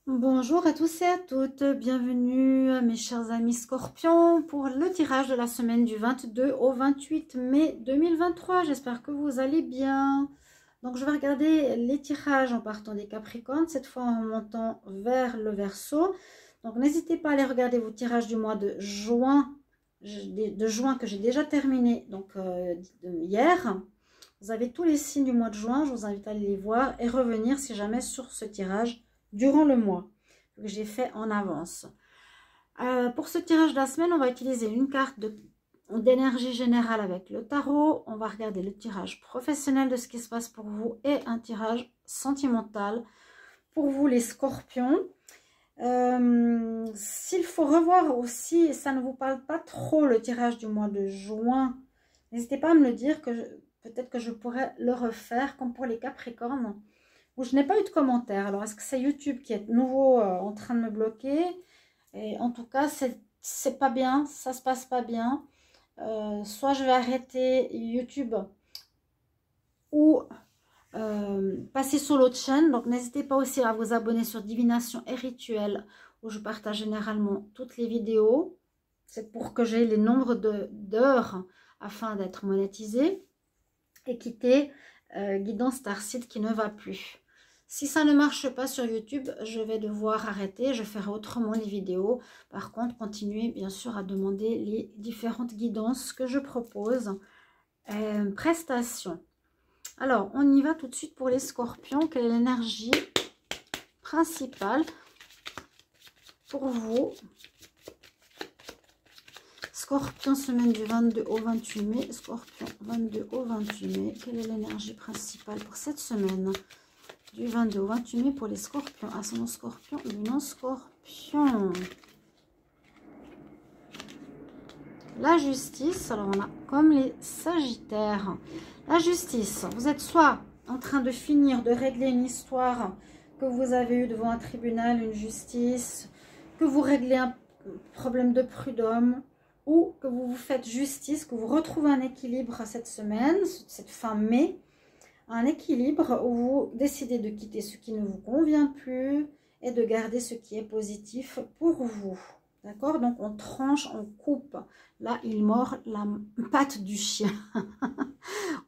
Bonjour à tous et à toutes, bienvenue à mes chers amis Scorpions pour le tirage de la semaine du 22 au 28 mai 2023. J'espère que vous allez bien. Donc je vais regarder les tirages en partant des Capricornes, cette fois en montant vers le Verseau. Donc n'hésitez pas à aller regarder vos tirages du mois de juin que j'ai déjà terminé donc hier. Vous avez tous les signes du mois de juin, je vous invite à aller les voir et revenir si jamais sur ce tirage durant le mois que j'ai fait en avance. Pour ce tirage de la semaine, on va utiliser une carte d'énergie générale avec le tarot. On va regarder le tirage professionnel de ce qui se passe pour vous et un tirage sentimental pour vous les Scorpions. S'il faut revoir aussi, ça ne vous parle pas trop le tirage du mois de juin, n'hésitez pas à me le dire, que peut-être que je pourrais le refaire comme pour les Capricornes où je n'ai pas eu de commentaires. Alors, est-ce que c'est YouTube qui est nouveau en train de me bloquer? Et en tout cas, c'est pas bien, ça se passe pas bien. Soit je vais arrêter YouTube ou passer sur l'autre chaîne. Donc, n'hésitez pas aussi à vous abonner sur Divination et Rituel, où je partage généralement toutes les vidéos. C'est pour que j'ai les nombres d'heures afin d'être monétisé. Et quitter Guidance Starseed qui ne va plus. Si ça ne marche pas sur YouTube, je vais devoir arrêter. Je ferai autrement les vidéos. Par contre, continuez bien sûr à demander les différentes guidances que je propose. Prestations. Alors, on y va tout de suite pour les Scorpions. Quelle est l'énergie principale pour vous? Scorpion, semaine du 22 au 28 mai. Scorpion, 22 au 28 mai. Quelle est l'énergie principale pour cette semaine du 22 au 28 mai pour les Scorpions? Ascendant Scorpion, Lunan Scorpion. La justice. Alors, on a comme les Sagittaires. La justice. Vous êtes soit en train de finir de régler une histoire que vous avez eue devant un tribunal, une justice, que vous réglez un problème de prud'homme, ou que vous vous faites justice, que vous retrouvez un équilibre cette semaine, cette fin mai, un équilibre où vous décidez de quitter ce qui ne vous convient plus et de garder ce qui est positif pour vous. D'accord? Donc on tranche, on coupe. Là, il mord la patte du chien.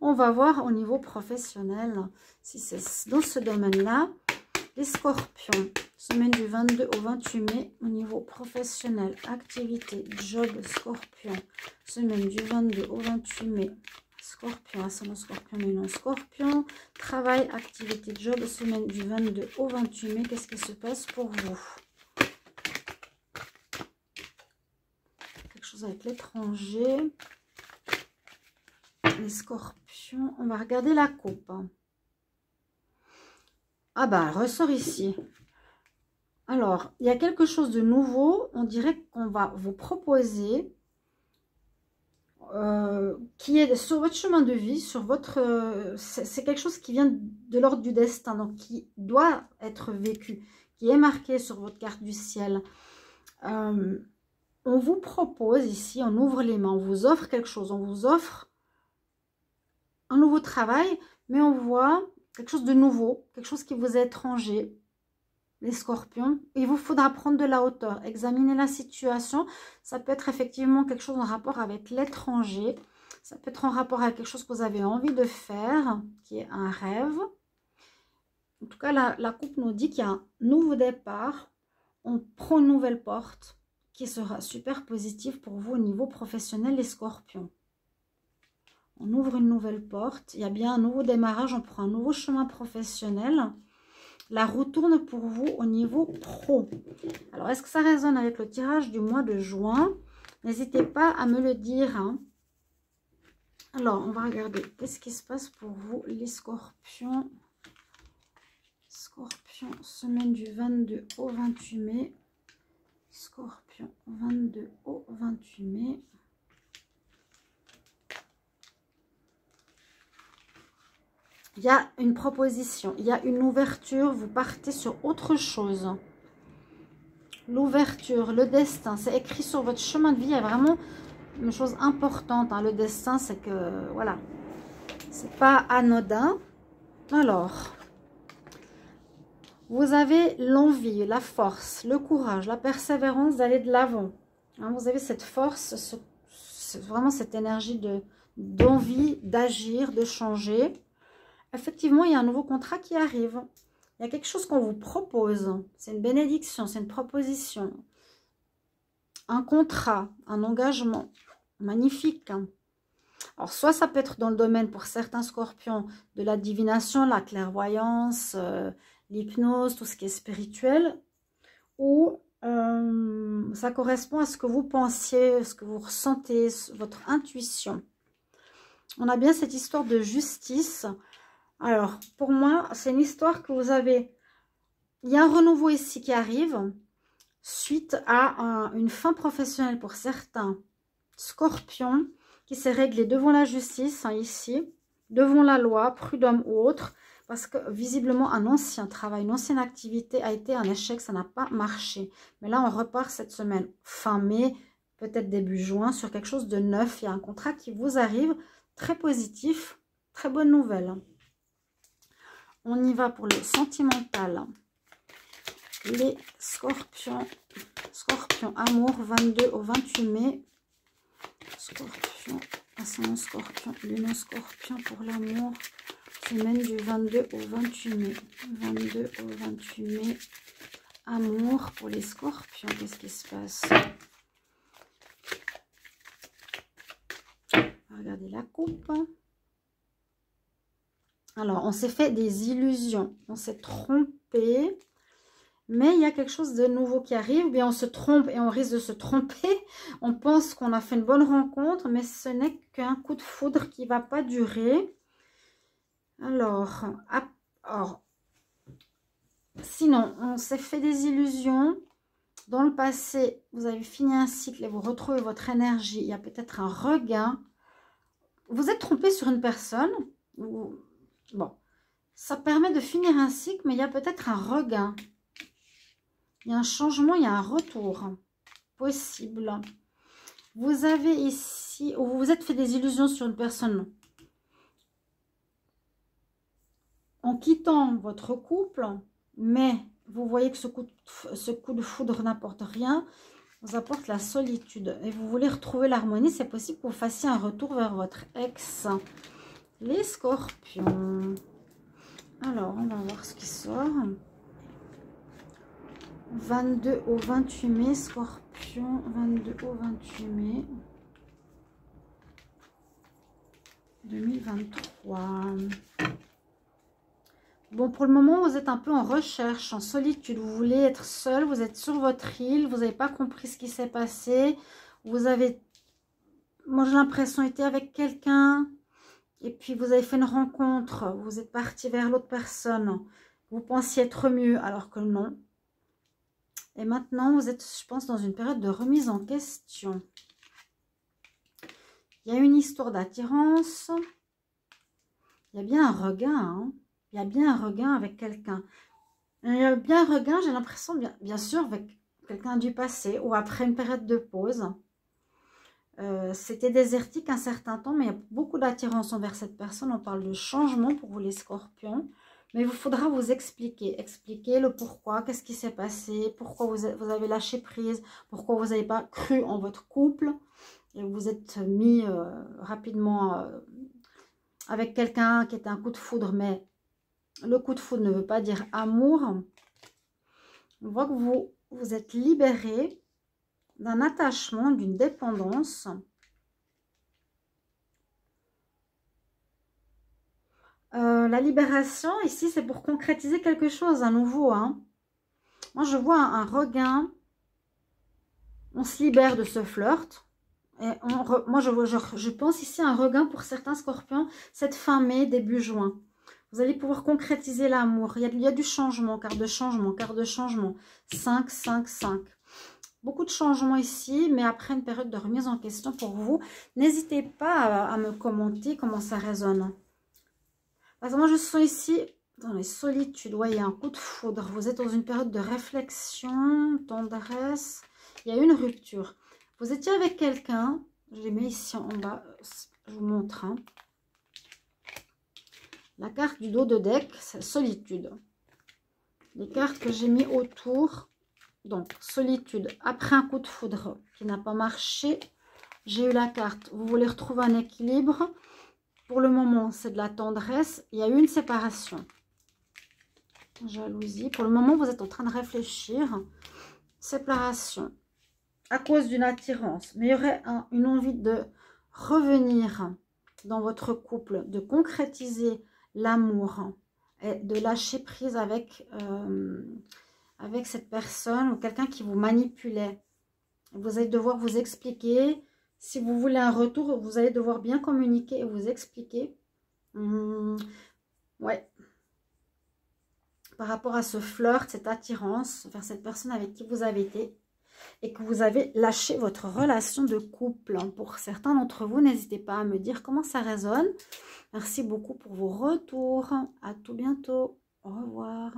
On va voir au niveau professionnel si c'est dans ce domaine-là. Les Scorpions, semaine du 22 au 28 mai, au niveau professionnel, activité, job, Scorpion, semaine du 22 au 28 mai, Scorpion, ascendant Scorpion, mais non Scorpion, travail, activité, job, semaine du 22 au 28 mai, qu'est-ce qui se passe pour vous? Quelque chose avec l'étranger, les Scorpions, on va regarder la coupe. Ah bah, elle ressort ici. Alors, il y a quelque chose de nouveau, on dirait qu'on va vous proposer, qui est sur votre chemin de vie, sur votre... c'est quelque chose qui vient de l'ordre du destin, donc qui doit être vécu, qui est marqué sur votre carte du ciel. On vous propose ici, on ouvre les mains, on vous offre quelque chose, on vous offre un nouveau travail, mais on voit quelque chose de nouveau, quelque chose qui vous est étranger. Les Scorpions, il vous faudra prendre de la hauteur, examiner la situation. Ça peut être effectivement quelque chose en rapport avec l'étranger. Ça peut être en rapport avec quelque chose que vous avez envie de faire, qui est un rêve. En tout cas, la coupe nous dit qu'il y a un nouveau départ. On prend une nouvelle porte qui sera super positive pour vous au niveau professionnel, les Scorpions. On ouvre une nouvelle porte. Il y a bien un nouveau démarrage. On prend un nouveau chemin professionnel. La roue tourne pour vous au niveau pro. Alors, est-ce que ça résonne avec le tirage du mois de juin? N'hésitez pas à me le dire. Hein. Alors, on va regarder. Qu'est-ce qui se passe pour vous, les Scorpions? Scorpion, semaine du 22 au 28 mai. Scorpion, 22 au 28 mai. Il y a une proposition, il y a une ouverture, vous partez sur autre chose. L'ouverture, le destin, c'est écrit sur votre chemin de vie. Il y a vraiment une chose importante. Hein. Le destin, c'est que, voilà, c'est pas anodin. Alors, Vous avez l'envie, la force, le courage, la persévérance d'aller de l'avant. Hein, vous avez cette force, vraiment cette énergie d'envie d'agir, de changer. Effectivement, il y a un nouveau contrat qui arrive. Il y a quelque chose qu'on vous propose. C'est une bénédiction, c'est une proposition. Un contrat, un engagement magnifique. Alors, soit ça peut être dans le domaine, pour certains scorpions, de la divination, la clairvoyance, l'hypnose, tout ce qui est spirituel. Ou ça correspond à ce que vous pensiez, ce que vous ressentez, votre intuition. On a bien cette histoire de justice. Alors, pour moi, c'est une histoire que vous avez... Il y a un renouveau ici qui arrive suite à une fin professionnelle pour certains scorpions qui s'est réglé devant la justice, hein, ici, devant la loi, prud'homme ou autre, parce que visiblement un ancien travail, une ancienne activité a été un échec, ça n'a pas marché. Mais là, on repart cette semaine, fin mai, peut-être début juin, sur quelque chose de neuf. Il y a un contrat qui vous arrive, très positif, très bonne nouvelle. On y va pour le sentimental. Les scorpions, amour, 22 au 28 mai. Scorpion, ascendant scorpion, lune scorpion pour l'amour. Semaine du 22 au 28 mai. 22 au 28 mai. Amour pour les scorpions. Qu'est-ce qui se passe? Regardez la coupe. Alors, on s'est fait des illusions. On s'est trompé. Mais il y a quelque chose de nouveau qui arrive. Bien, on se trompe et on risque de se tromper. On pense qu'on a fait une bonne rencontre, mais ce n'est qu'un coup de foudre qui ne va pas durer. Alors, sinon, on s'est fait des illusions. Dans le passé, vous avez fini un cycle et vous retrouvez votre énergie. Il y a peut-être un regain. Vous êtes trompé sur une personne. Bon, ça permet de finir un cycle, mais il y a peut-être un regain. Il y a un changement, il y a un retour possible. Vous avez ici, ou vous vous êtes fait des illusions sur une personne. En quittant votre couple, mais vous voyez que ce coup de foudre n'apporte rien, vous apporte la solitude. Et vous voulez retrouver l'harmonie, c'est possible que vous fassiez un retour vers votre ex. Les scorpions. Alors, on va voir ce qui sort. 22 au 28 mai, scorpion, 22 au 28 mai 2023. Bon, pour le moment, vous êtes un peu en recherche, en solitude. Vous voulez être seul, vous êtes sur votre île, vous n'avez pas compris ce qui s'est passé. Vous avez, moi j'ai l'impression, été avec quelqu'un et puis vous avez fait une rencontre. Vous êtes parti vers l'autre personne. Vous pensiez être mieux alors que non. Et maintenant, vous êtes, je pense, dans une période de remise en question. Il y a une histoire d'attirance. Il y a bien un regain. Hein. Il y a bien un regain avec quelqu'un. Il y a bien un regain, j'ai l'impression, bien sûr, avec quelqu'un du passé ou après une période de pause. C'était désertique un certain temps, mais il y a beaucoup d'attirance envers cette personne. On parle de changement pour vous, les scorpions. Mais il vous faudra vous expliquer le pourquoi, qu'est-ce qui s'est passé, pourquoi vous avez lâché prise, pourquoi vous n'avez pas cru en votre couple et vous êtes mis rapidement avec quelqu'un qui était un coup de foudre, mais le coup de foudre ne veut pas dire amour. On voit que vous êtes libéré d'un attachement, d'une dépendance. La libération, ici, c'est pour concrétiser quelque chose à nouveau. Hein. Moi, je vois un regain. On se libère de ce flirt. Et moi, je pense ici à un regain pour certains scorpions, cette fin mai, début juin. Vous allez pouvoir concrétiser l'amour. Il y a du changement, carte de changement. 5, 5, 5. Beaucoup de changements ici, mais après une période de remise en question pour vous. N'hésitez pas à me commenter comment ça résonne. Parce que moi, je sens ici, dans les solitudes, vous voyez, un coup de foudre. Vous êtes dans une période de réflexion, tendresse. Il y a une rupture. Vous étiez avec quelqu'un, je les mets ici en bas, je vous montre. Hein. La carte du dos de deck, c'est solitude. les cartes que j'ai mis autour. Donc, solitude. Après un coup de foudre qui n'a pas marché, j'ai eu la carte. Vous voulez retrouver un équilibre. Pour le moment, c'est de la tendresse. Il y a eu une séparation. Jalousie. Pour le moment, vous êtes en train de réfléchir. Séparation. À cause d'une attirance. Mais il y aurait une envie de revenir dans votre couple, de concrétiser l'amour et de lâcher prise avec cette personne ou quelqu'un qui vous manipulait. Vous allez devoir vous expliquer. Si vous voulez un retour, vous allez devoir bien communiquer et vous expliquer. Ouais. Par rapport à ce flirt, cette attirance vers cette personne avec qui vous avez été et que vous avez lâché votre relation de couple. Pour certains d'entre vous, n'hésitez pas à me dire comment ça résonne. Merci beaucoup pour vos retours. À tout bientôt. Au revoir.